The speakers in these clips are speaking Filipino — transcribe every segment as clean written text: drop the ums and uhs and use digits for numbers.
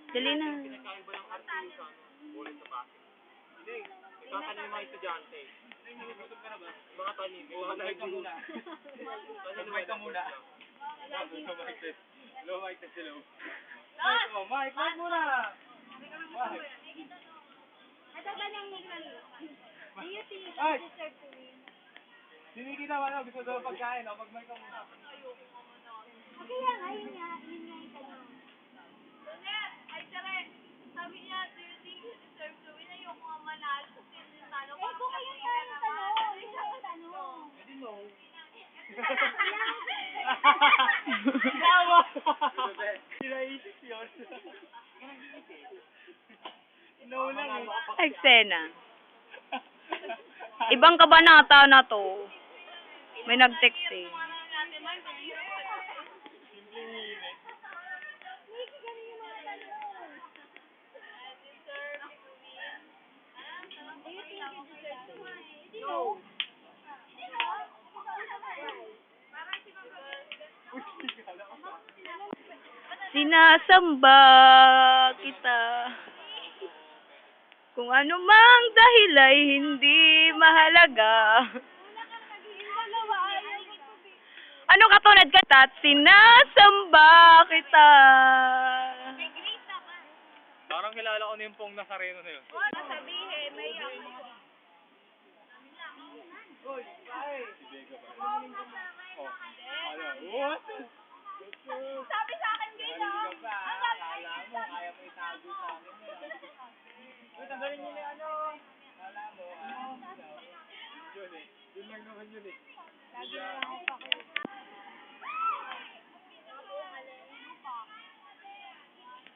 Dali na. Pinagkaiba ng artisan, ulit sa bakit. Hindi, nagtatanim ng mga estudyante. Gutom ka na ba? Mga tanim, mga live muna. Mag-mic ka muna. Low mic test, hello. Mic muna! Ito ba yung do you think you Ay! deserve to win? Sinigi na, ano, gusto daw pagkain, no? Mag-mic ka muna. Kaya nga, yun nga yung tanong. Ay, Tere, sabi niya, do you think you deserve to win? Ayoko nga manalo kasi yung talo ko. Kung kayo yung tanong, yun yung tanong. Hindi, no. Yan. Tama! Pinaisip yun. Naulang eh. Eksena. Ibang kabanata na to. May nag-text eh. Simpleng hirit. Miki, ganun yung mga tanong. Do you think you deserve to win? No. Sinasamba kita. Kung ano mang dahil ay hindi mahalaga. Ano katulad ka, Tat? Sinasamba kita. Parang kilala ko na yung pong Nazareno na yun. Sabihin, may Uy, ay! What? sabi sa akin dito. Kala mo, kaya mo itago sa akin yun. Uy, tanggalin nyo na yung ano. Kala mo, yun eh. Yun lang naman yun eh.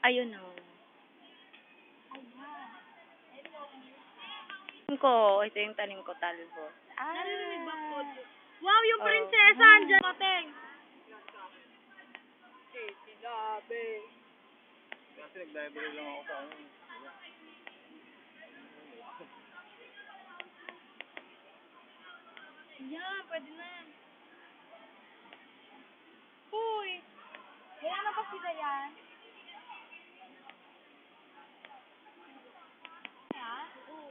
Ayun o. Ito yung tanim ko, talbo. Narinig ba po? Wow, yung Oh. prinsesa, andyan. Mateng. Kasi nag-library lang ako sa ano. Yeah, pwede na. Uy. Kaya na ba sila yan? Yan? Oo.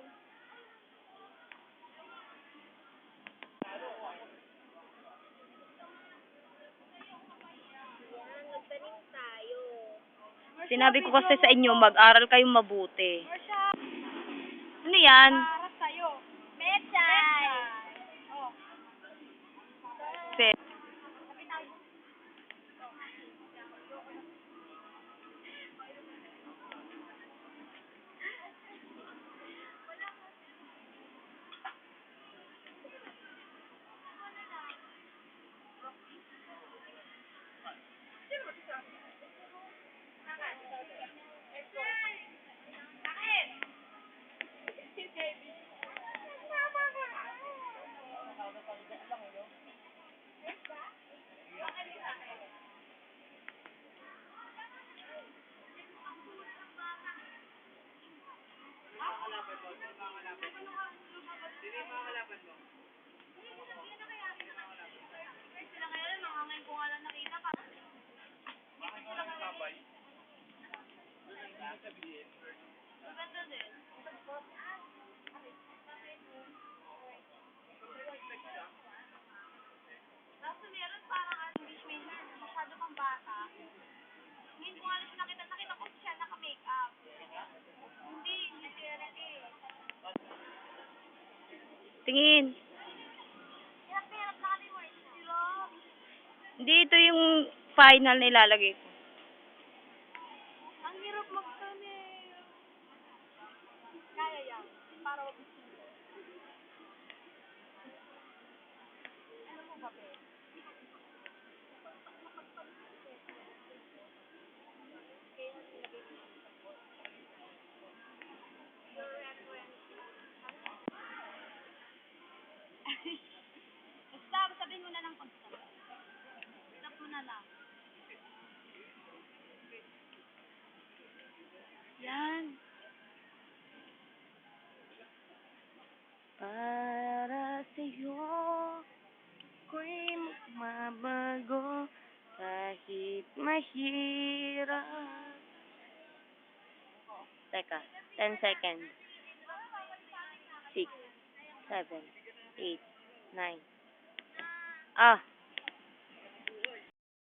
Sinabi ko kasi sa inyo, mag-aral kayong mabuti. Marsha, Ano yan? para sa'yo. Mechay. Oh. Se- Sila ngayon, mga ngayon ko nga lang nakita pa. Maganda din. Kaso meron parang English major, masyado pang bata. Ngayon ko nga lang siya nakita ko siya naka-makeup. Hindi siya lalaki. Tingin. Hirap na kami mo. Sila. Hindi, ito yung final na ilalagay ko. Ang hirap magtanim. Kaya yan. Para wag ano mo ba, be? Basta, sabihin mo na lang kung stop. Stop mo na lang. Yan. Para sa'yo, ako'y magmabago kahit mahirap. Teka, 10 seconds. 6, 7, 8, 9. Ah,